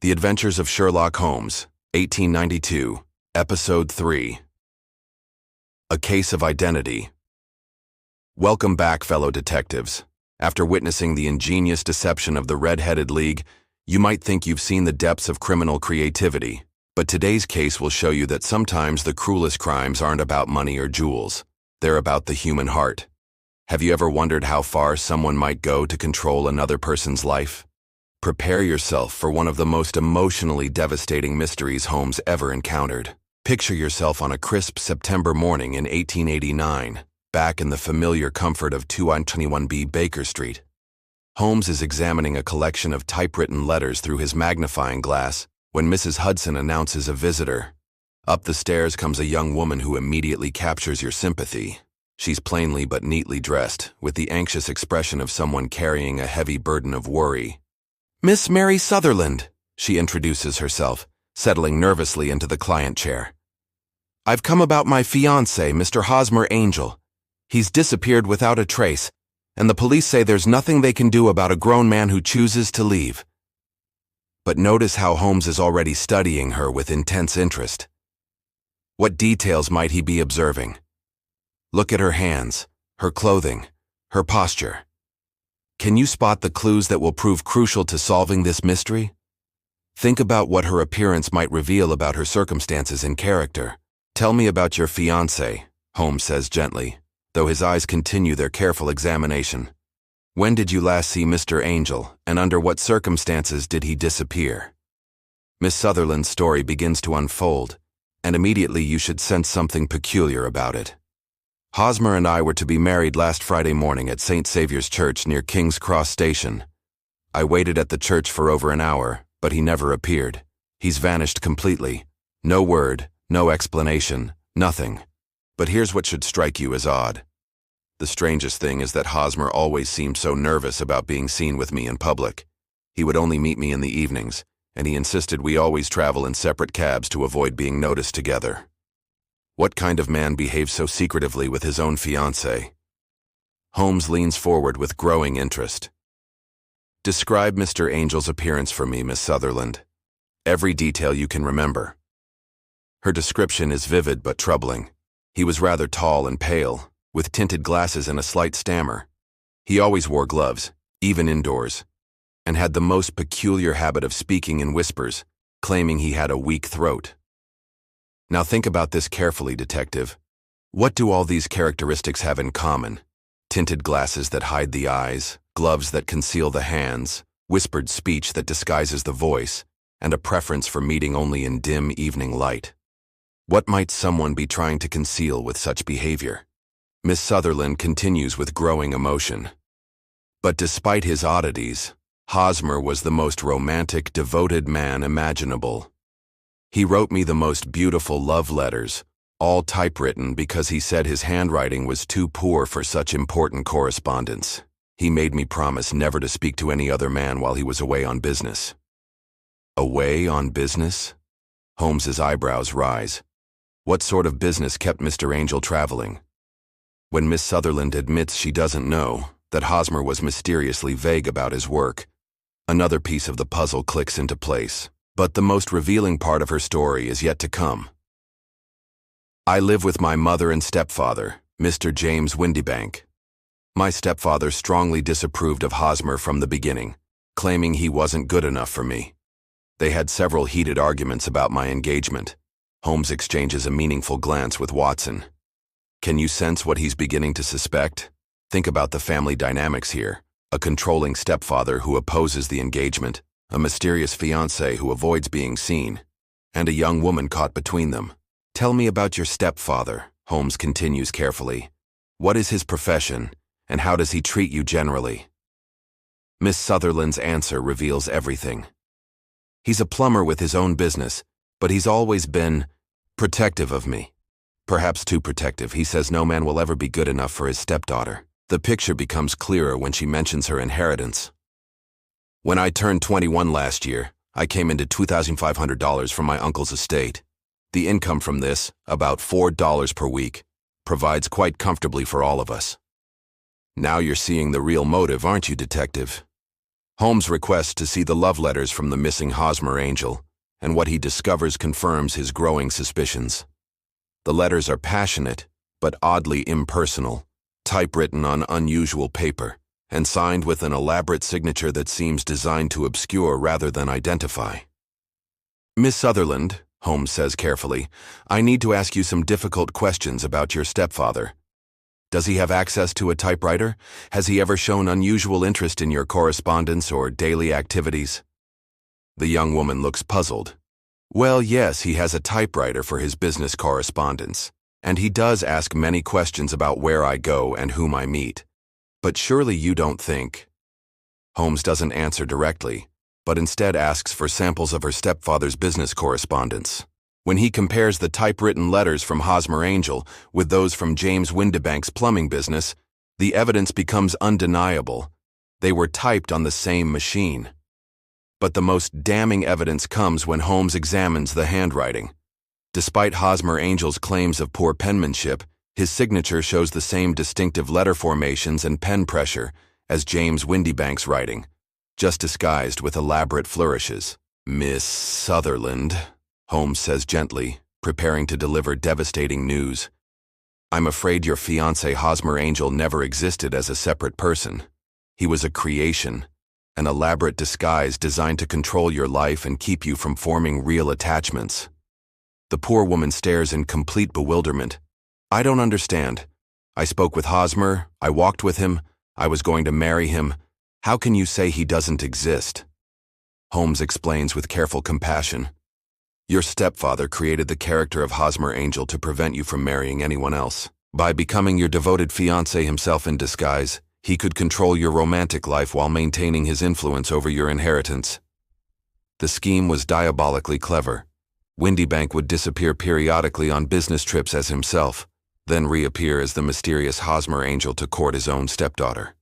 The Adventures of Sherlock Holmes, 1892, Episode 3. A Case of Identity. Welcome back, fellow detectives. After witnessing the ingenious deception of the Red-Headed League, you might think you've seen the depths of criminal creativity. But today's case will show you that sometimes the cruelest crimes aren't about money or jewels. They're about the human heart. Have you ever wondered how far someone might go to control another person's life? Prepare yourself for one of the most emotionally devastating mysteries Holmes ever encountered. Picture yourself on a crisp September morning in 1889, back in the familiar comfort of 221B Baker Street. Holmes is examining a collection of typewritten letters through his magnifying glass when Mrs. Hudson announces a visitor. Up the stairs comes a young woman who immediately captures your sympathy. She's plainly but neatly dressed, with the anxious expression of someone carrying a heavy burden of worry. "Miss Mary Sutherland," she introduces herself, settling nervously into the client chair. "I've come about my fiancé, Mr. Hosmer Angel. He's disappeared without a trace, and the police say there's nothing they can do about a grown man who chooses to leave." But notice how Holmes is already studying her with intense interest. What details might he be observing? Look at her hands, her clothing, her posture. Can you spot the clues that will prove crucial to solving this mystery? Think about what her appearance might reveal about her circumstances and character. "Tell me about your fiancé," Holmes says gently, though his eyes continue their careful examination. "When did you last see Mr. Angel, and under what circumstances did he disappear?" Miss Sutherland's story begins to unfold, and immediately you should sense something peculiar about it. "Hosmer and I were to be married last Friday morning at St. Saviour's Church near King's Cross Station. I waited at the church for over an hour, but he never appeared. He's vanished completely. No word, no explanation, nothing. But here's what should strike you as odd. The strangest thing is that Hosmer always seemed so nervous about being seen with me in public. He would only meet me in the evenings, and he insisted we always travel in separate cabs to avoid being noticed together. What kind of man behaves so secretively with his own fiancée?" Holmes leans forward with growing interest. "Describe Mr. Angel's appearance for me, Miss Sutherland. Every detail you can remember." Her description is vivid but troubling. He was rather tall and pale, with tinted glasses and a slight stammer. He always wore gloves, even indoors, and had the most peculiar habit of speaking in whispers, claiming he had a weak throat. Now think about this carefully, detective. What do all these characteristics have in common? Tinted glasses that hide the eyes, gloves that conceal the hands, whispered speech that disguises the voice, and a preference for meeting only in dim evening light. What might someone be trying to conceal with such behavior? Miss Sutherland continues with growing emotion. "But despite his oddities, Hosmer was the most romantic, devoted man imaginable. He wrote me the most beautiful love letters, all typewritten because he said his handwriting was too poor for such important correspondence. He made me promise never to speak to any other man while he was away on business." Away on business? Holmes's eyebrows rise. What sort of business kept Mr. Angel traveling? When Miss Sutherland admits she doesn't know, that Hosmer was mysteriously vague about his work, another piece of the puzzle clicks into place. But the most revealing part of her story is yet to come. "I live with my mother and stepfather, Mr. James Windibank. My stepfather strongly disapproved of Hosmer from the beginning, claiming he wasn't good enough for me. They had several heated arguments about my engagement." Holmes exchanges a meaningful glance with Watson. Can you sense what he's beginning to suspect? Think about the family dynamics here. A controlling stepfather who opposes the engagement, a mysterious fiancé who avoids being seen, and a young woman caught between them. "Tell me about your stepfather," Holmes continues carefully. "What is his profession, and how does he treat you generally?" Miss Sutherland's answer reveals everything. "He's a plumber with his own business, but he's always been protective of me. Perhaps too protective. He says no man will ever be good enough for his stepdaughter." The picture becomes clearer when she mentions her inheritance. "When I turned 21 last year, I came into $2,500 from my uncle's estate. The income from this, about $4 per week, provides quite comfortably for all of us." Now you're seeing the real motive, aren't you, detective? Holmes requests to see the love letters from the missing Hosmer Angel, and what he discovers confirms his growing suspicions. The letters are passionate, but oddly impersonal, typewritten on unusual paper, and signed with an elaborate signature that seems designed to obscure rather than identify. Miss Sutherland, Holmes says carefully, I need to ask you some difficult questions about your stepfather. Does he have access to a typewriter? Has he ever shown unusual interest in your correspondence or daily activities? The young woman looks puzzled. Well, yes, he has a typewriter for his business correspondence, and he does ask many questions about where I go and whom I meet. But surely you don't think... Holmes doesn't answer directly, but instead asks for samples of her stepfather's business correspondence. When he compares the typewritten letters from Hosmer Angel with those from James Windibank's plumbing business, the evidence becomes undeniable. They were typed on the same machine. But the most damning evidence comes when Holmes examines the handwriting. Despite Hosmer Angel's claims of poor penmanship, his signature shows the same distinctive letter formations and pen pressure as James Windibank's writing, just disguised with elaborate flourishes. Miss Sutherland, Holmes says gently, preparing to deliver devastating news. I'm afraid your fiancé Hosmer Angel never existed as a separate person. He was a creation, an elaborate disguise designed to control your life and keep you from forming real attachments. The poor woman stares in complete bewilderment. I don't understand. I spoke with Hosmer, I walked with him, I was going to marry him. How can you say he doesn't exist? Holmes explains with careful compassion. Your stepfather created the character of Hosmer Angel to prevent you from marrying anyone else. By becoming your devoted fiancé himself in disguise, he could control your romantic life while maintaining his influence over your inheritance. The scheme was diabolically clever. Windibank would disappear periodically on business trips as himself, then reappear as the mysterious Hosmer Angel to court his own stepdaughter.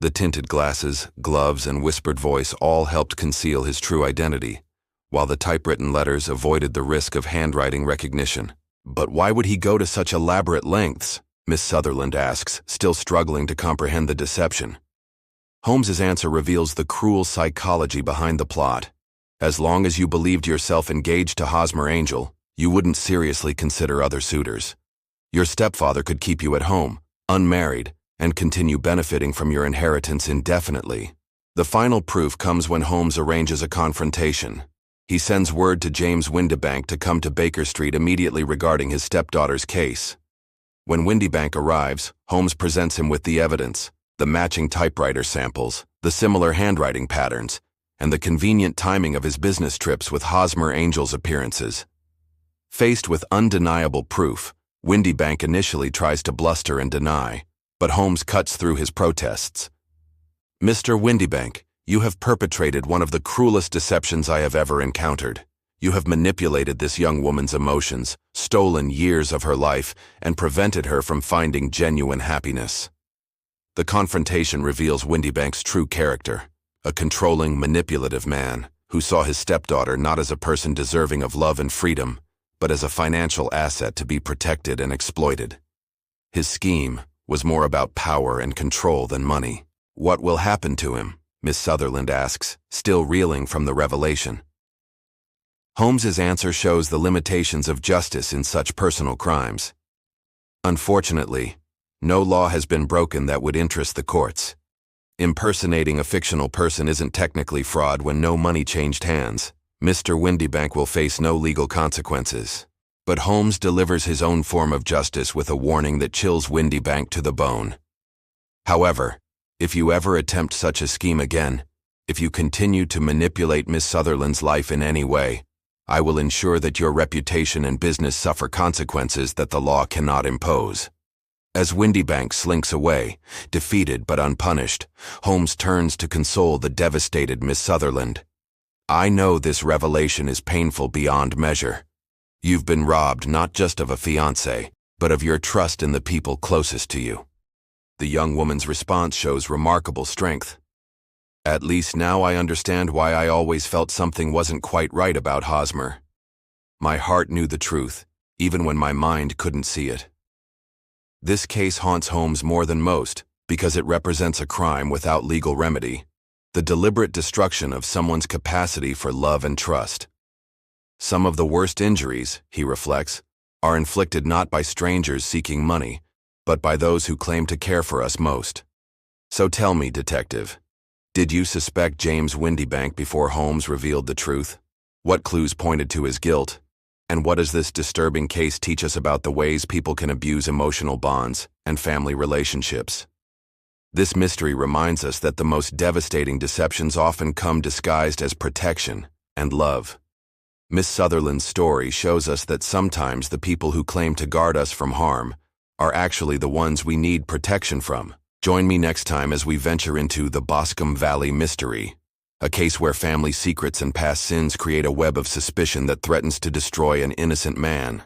The tinted glasses, gloves, and whispered voice all helped conceal his true identity, while the typewritten letters avoided the risk of handwriting recognition. But why would he go to such elaborate lengths? Miss Sutherland asks, still struggling to comprehend the deception. Holmes's answer reveals the cruel psychology behind the plot. As long as you believed yourself engaged to Hosmer Angel, you wouldn't seriously consider other suitors. Your stepfather could keep you at home, unmarried, and continue benefiting from your inheritance indefinitely. The final proof comes when Holmes arranges a confrontation. He sends word to James Windibank to come to Baker Street immediately regarding his stepdaughter's case. When Windibank arrives, Holmes presents him with the evidence, the matching typewriter samples, the similar handwriting patterns, and the convenient timing of his business trips with Hosmer Angel's appearances. Faced with undeniable proof, Windibank initially tries to bluster and deny, but Holmes cuts through his protests. Mr. Windibank, you have perpetrated one of the cruelest deceptions I have ever encountered. You have manipulated this young woman's emotions, stolen years of her life, and prevented her from finding genuine happiness. The confrontation reveals Windibank's true character, a controlling, manipulative man who saw his stepdaughter not as a person deserving of love and freedom, but as a financial asset to be protected and exploited. His scheme was more about power and control than money. What will happen to him? Miss Sutherland asks, still reeling from the revelation. Holmes's answer shows the limitations of justice in such personal crimes. Unfortunately, no law has been broken that would interest the courts. Impersonating a fictional person isn't technically fraud when no money changed hands. Mr. Windibank will face no legal consequences. But Holmes delivers his own form of justice with a warning that chills Windibank to the bone. However, if you ever attempt such a scheme again, if you continue to manipulate Miss Sutherland's life in any way, I will ensure that your reputation and business suffer consequences that the law cannot impose. As Windibank slinks away, defeated but unpunished, Holmes turns to console the devastated Miss Sutherland. I know this revelation is painful beyond measure. You've been robbed not just of a fiancé, but of your trust in the people closest to you. The young woman's response shows remarkable strength. At least now I understand why I always felt something wasn't quite right about Hosmer. My heart knew the truth, even when my mind couldn't see it. This case haunts Holmes more than most, because it represents a crime without legal remedy. the deliberate destruction of someone's capacity for love and trust. Some of the worst injuries, he reflects, are inflicted not by strangers seeking money, but by those who claim to care for us most. So tell me, detective, did you suspect James Windibank before Holmes revealed the truth? What clues pointed to his guilt? And what does this disturbing case teach us about the ways people can abuse emotional bonds and family relationships? This mystery reminds us that the most devastating deceptions often come disguised as protection and love. Miss Sutherland's story shows us that sometimes the people who claim to guard us from harm are actually the ones we need protection from. Join me next time as we venture into the Boscombe Valley Mystery, a case where family secrets and past sins create a web of suspicion that threatens to destroy an innocent man.